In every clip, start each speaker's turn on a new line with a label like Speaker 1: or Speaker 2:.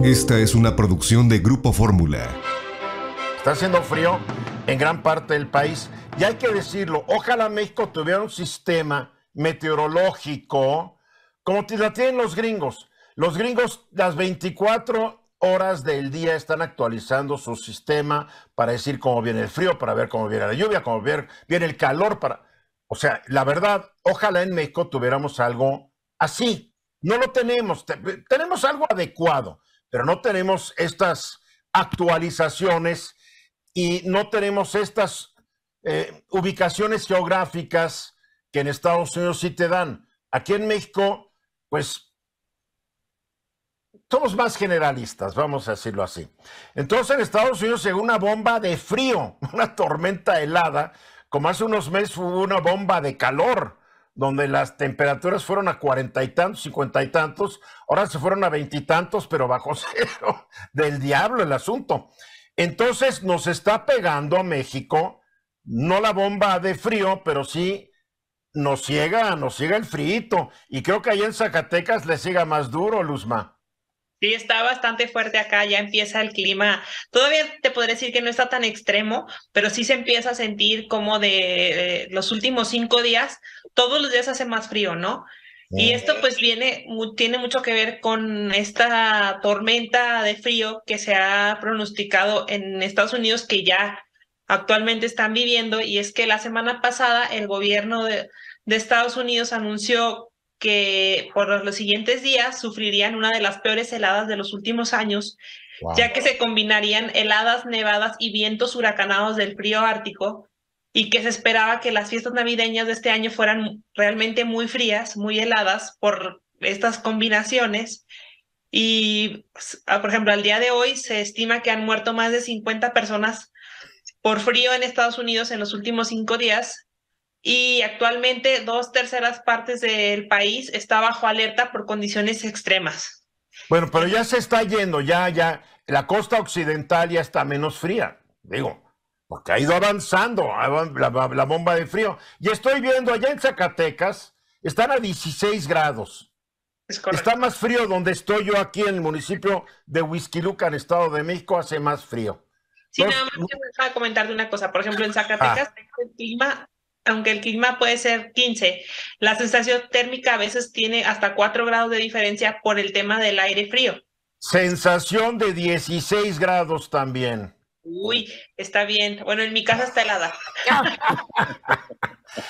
Speaker 1: Esta es una producción de Grupo Fórmula.
Speaker 2: Está haciendo frío en gran parte del país y hay que decirlo, ojalá México tuviera un sistema meteorológico como la tienen los gringos. Los gringos las 24 horas del día están actualizando su sistema para decir cómo viene el frío, para ver cómo viene la lluvia, cómo viene el calor. O sea, la verdad, ojalá en México tuviéramos algo así. No lo tenemos. Tenemos algo adecuado, pero no tenemos estas actualizaciones y no tenemos estas ubicaciones geográficas que en Estados Unidos sí te dan. Aquí en México, pues, somos más generalistas, vamos a decirlo así. Entonces en Estados Unidos llegó una bomba de frío, una tormenta helada, como hace unos meses hubo una bomba de calor, donde las temperaturas fueron a 40 y tantos, 50 y tantos, ahora se fueron a 20 y tantos, pero bajo cero, del diablo el asunto. Entonces nos está pegando a México, no la bomba de frío, pero sí nos ciega el frío, y creo que allá en Zacatecas le siga más duro, Luzma.
Speaker 3: Sí, está bastante fuerte acá, ya empieza el clima. Todavía te podría decir que no está tan extremo, pero sí se empieza a sentir como de los últimos 5 días, todos los días hace más frío, ¿no? Y esto pues tiene mucho que ver con esta tormenta de frío que se ha pronosticado en Estados Unidos, que ya actualmente están viviendo, y es que la semana pasada el gobierno de Estados Unidos anunció que por los siguientes días sufrirían una de las peores heladas de los últimos años, ya que se combinarían heladas, nevadas y vientos huracanados del frío ártico, y que se esperaba que las fiestas navideñas de este año fueran realmente muy frías, muy heladas por estas combinaciones. Y, por ejemplo, al día de hoy se estima que han muerto más de 50 personas por frío en Estados Unidos en los últimos 5 días. Y actualmente 2/3 del país está bajo alerta por condiciones extremas.
Speaker 2: Bueno, pero ya se está yendo, ya, la costa occidental ya está menos fría, digo, porque ha ido avanzando la bomba de frío. Y estoy viendo allá en Zacatecas, están a 16 grados.
Speaker 3: Es correcto.
Speaker 2: Está más frío donde estoy yo aquí en el municipio de Huixquilucan, Estado de México, hace más frío.
Speaker 3: Sí, nada más que voy a comentarte una cosa. Por ejemplo, en Zacatecas, el clima, aunque el clima puede ser 15, la sensación térmica a veces tiene hasta 4 grados de diferencia por el tema del aire frío.
Speaker 2: Sensación de 16 grados también.
Speaker 3: Uy, está bien. Bueno, en mi casa está helada.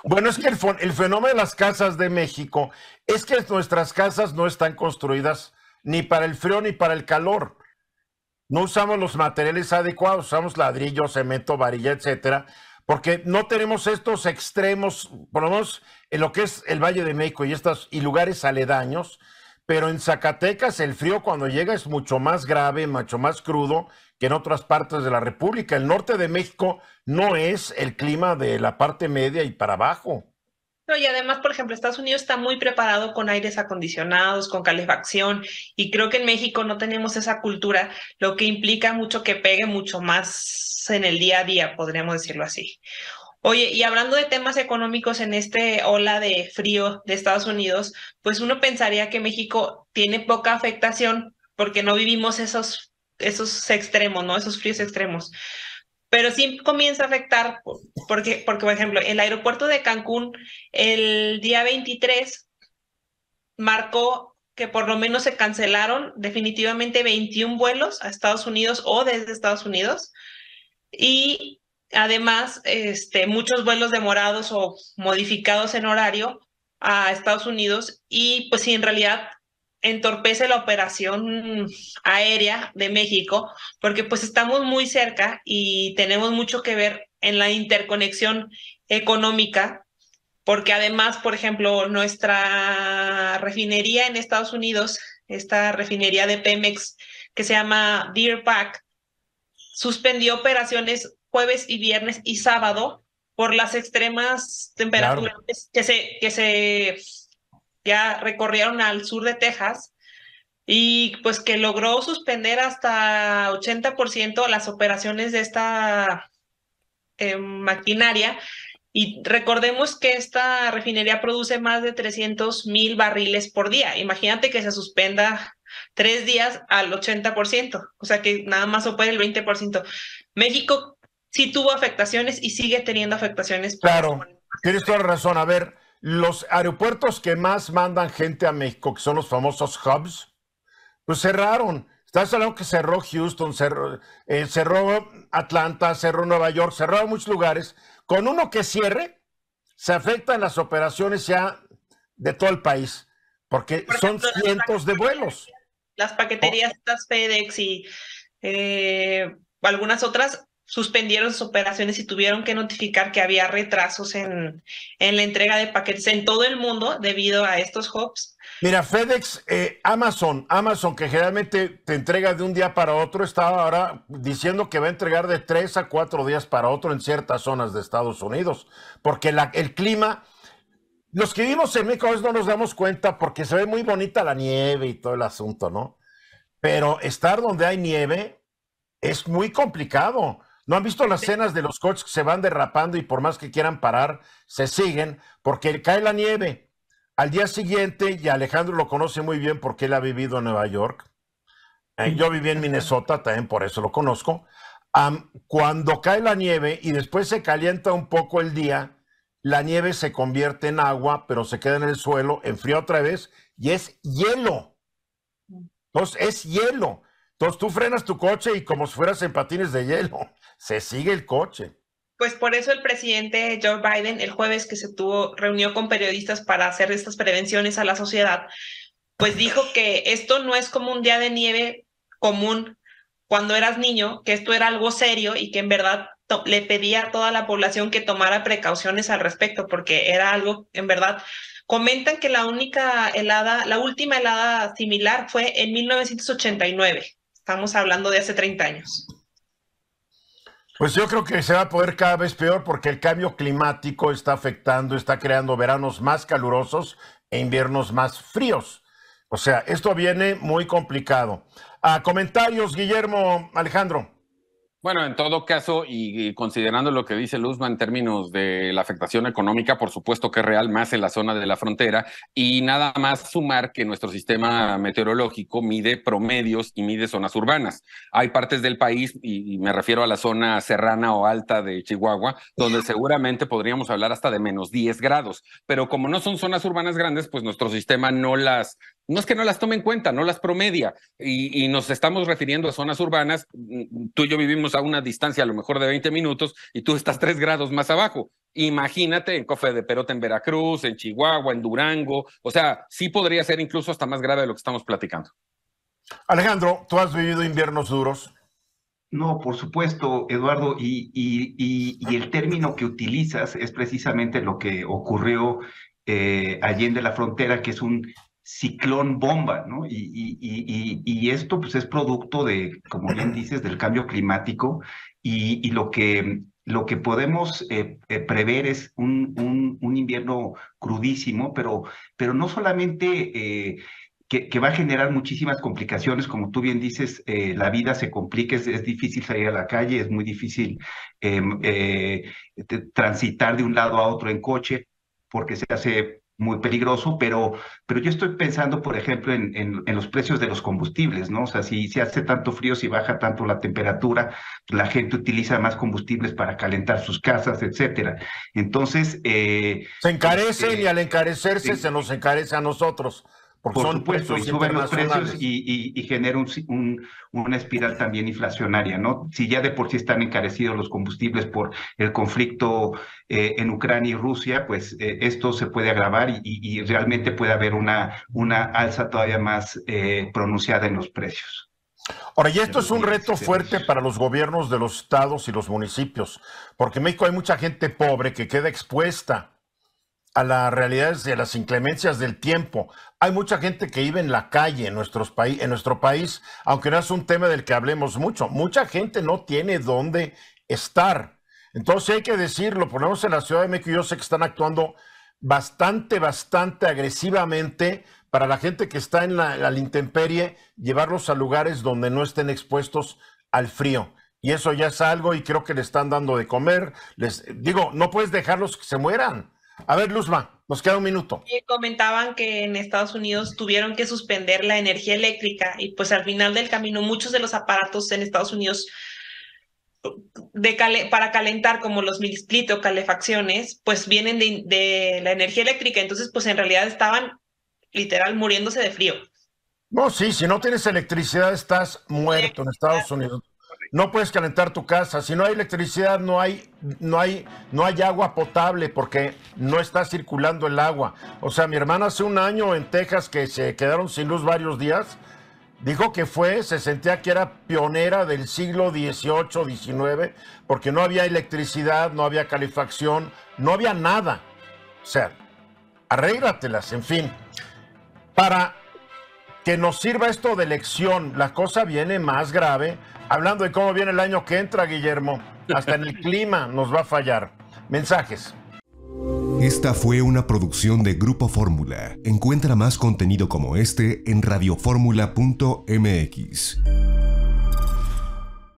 Speaker 2: Bueno, es que el fenómeno de las casas de México es que nuestras casas no están construidas ni para el frío ni para el calor. No usamos los materiales adecuados, usamos ladrillo, cemento, varilla, etcétera, porque no tenemos estos extremos, por lo menos en lo que es el Valle de México y lugares aledaños, pero en Zacatecas el frío cuando llega es mucho más grave, mucho más crudo que en otras partes de la República. El norte de México no es el clima de la parte media y para abajo.
Speaker 3: No, y además, por ejemplo, Estados Unidos está muy preparado con aires acondicionados, con calefacción, y creo que en México no tenemos esa cultura, lo que implica mucho que pegue mucho más en el día a día, podríamos decirlo así. Oye, y hablando de temas económicos en este ola de frío de Estados Unidos, pues uno pensaría que México tiene poca afectación porque no vivimos esos extremos, ¿no? Esos fríos extremos. Pero sí comienza a afectar porque, por ejemplo, el aeropuerto de Cancún el día 23 marcó que por lo menos se cancelaron definitivamente 21 vuelos a Estados Unidos o desde Estados Unidos, y además muchos vuelos demorados o modificados en horario a Estados Unidos, y pues sí, en realidad entorpece la operación aérea de México, porque pues estamos muy cerca y tenemos mucho que ver en la interconexión económica, porque además, por ejemplo, nuestra refinería en Estados Unidos, esta refinería de Pemex que se llama Deer Park, suspendió operaciones jueves y viernes y sábado por las extremas temperaturas que se ya recorrieron al sur de Texas, y pues que logró suspender hasta 80% las operaciones de esta maquinaria. Y recordemos que esta refinería produce más de 300,000 barriles por día. Imagínate que se suspenda 3 días al 80%, o sea que nada más opera el 20%. México sí tuvo afectaciones y sigue teniendo afectaciones.
Speaker 2: Claro, tienes toda la razón. A ver, los aeropuertos que más mandan gente a México, que son los famosos hubs, pues cerraron. Estás hablando que cerró Houston, cerró Atlanta, cerró Nueva York, cerró muchos lugares. Con uno que cierre, se afectan las operaciones ya de todo el país, porque
Speaker 3: Por
Speaker 2: son
Speaker 3: ejemplo,
Speaker 2: cientos de vuelos.
Speaker 3: Las paqueterías, estas FedEx y algunas otras suspendieron sus operaciones y tuvieron que notificar que había retrasos en la entrega de paquetes en todo el mundo debido a estos hubs.
Speaker 2: Mira, FedEx, Amazon, que generalmente te entrega de un día para otro, está ahora diciendo que va a entregar de 3 a 4 días para otro en ciertas zonas de Estados Unidos, porque el clima, los que vivimos en México a veces no nos damos cuenta porque se ve muy bonita la nieve y todo el asunto, ¿no? Pero estar donde hay nieve es muy complicado. ¿No han visto las escenas de los coches que se van derrapando y por más que quieran parar, se siguen porque cae la nieve? Al día siguiente, y Alejandro lo conoce muy bien porque él ha vivido en Nueva York, yo viví en Minnesota, también por eso lo conozco, cuando cae la nieve y después se calienta un poco el día, la nieve se convierte en agua, pero se queda en el suelo, enfría otra vez y es hielo. Entonces, es hielo. Entonces, tú frenas tu coche y como si fueras en patines de hielo, se sigue el coche.
Speaker 3: Pues por eso el presidente Joe Biden, el jueves que reunió con periodistas para hacer estas prevenciones a la sociedad, pues dijo que esto no es como un día de nieve común cuando eras niño, que esto era algo serio y que en verdad le pedía a toda la población que tomara precauciones al respecto, porque era algo, en verdad, comentan que la última helada similar fue en 1989. Estamos hablando de hace 30 años.
Speaker 2: Pues yo creo que se va a poder cada vez peor porque el cambio climático está afectando, está creando veranos más calurosos e inviernos más fríos. O sea, esto viene muy complicado. Comentarios, Guillermo, Alejandro.
Speaker 4: Bueno, en todo caso, y considerando lo que dice Luzma en términos de la afectación económica, por supuesto que es real, más en la zona de la frontera, y nada más sumar que nuestro sistema meteorológico mide promedios y mide zonas urbanas. Hay partes del país, y me refiero a la zona serrana o alta de Chihuahua, donde seguramente podríamos hablar hasta de menos 10 grados, pero como no son zonas urbanas grandes, pues nuestro sistema no es que no las tome en cuenta, no las promedia, y nos estamos refiriendo a zonas urbanas. Tú y yo vivimos a una distancia a lo mejor de 20 minutos y tú estás 3 grados más abajo. Imagínate en Cofe de Perota en Veracruz, en Chihuahua, en Durango, o sea, sí podría ser incluso hasta más grave de lo que estamos platicando.
Speaker 2: Alejandro, ¿tú has vivido inviernos duros?
Speaker 5: No, por supuesto, Eduardo, y el término que utilizas es precisamente lo que ocurrió allí en la frontera, que es un ciclón bomba, ¿no? Y esto pues es producto de, como bien dices, del cambio climático y lo que podemos prever es un invierno crudísimo, pero no solamente que va a generar muchísimas complicaciones, como tú bien dices, la vida se complica, es difícil salir a la calle, es muy difícil transitar de un lado a otro en coche, porque se hace muy peligroso, pero yo estoy pensando, por ejemplo, en los precios de los combustibles, ¿no? O sea, si hace tanto frío, si baja tanto la temperatura, la gente utiliza más combustibles para calentar sus casas, etcétera. Entonces...
Speaker 2: se encarecen y al encarecerse se nos encarece a nosotros.
Speaker 5: Por supuesto, y suben los precios y genera una espiral también inflacionaria, ¿no? Si ya de por sí están encarecidos los combustibles por el conflicto en Ucrania y Rusia, pues esto se puede agravar y realmente puede haber una alza todavía más pronunciada en los precios.
Speaker 2: Ahora, y esto es un reto fuerte para los gobiernos de los estados y los municipios, porque en México hay mucha gente pobre que queda expuesta a las realidades de las inclemencias del tiempo. Hay mucha gente que vive en la calle en nuestro país, aunque no es un tema del que hablemos mucho. Mucha gente no tiene dónde estar. Entonces hay que decirlo, por lo menos en la Ciudad de México yo sé que están actuando bastante agresivamente para la gente que está en la intemperie, llevarlos a lugares donde no estén expuestos al frío. Y eso ya es algo y creo que le están dando de comer. Les digo, no puedes dejarlos que se mueran. A ver, Luzma. Nos queda un minuto.
Speaker 3: Comentaban que en Estados Unidos tuvieron que suspender la energía eléctrica y pues al final del camino muchos de los aparatos en Estados Unidos para calentar, como los milisplit o calefacciones, pues vienen de la energía eléctrica. Entonces, pues en realidad estaban literal muriéndose de frío.
Speaker 2: No, sí, si no tienes electricidad estás muerto en Estados Unidos. No puedes calentar tu casa. Si no hay electricidad, no hay agua potable porque no está circulando el agua. O sea, mi hermana hace un año en Texas que se quedaron sin luz varios días, dijo que se sentía que era pionera del siglo XVIII, XIX, porque no había electricidad, no había calefacción, no había nada. O sea, arréglatelas, en fin. Para que nos sirva esto de lección, la cosa viene más grave. Hablando de cómo viene el año que entra, Guillermo, hasta en el clima nos va a fallar. Mensajes.
Speaker 1: Esta fue una producción de Grupo Fórmula. Encuentra más contenido como este en radioformula.mx.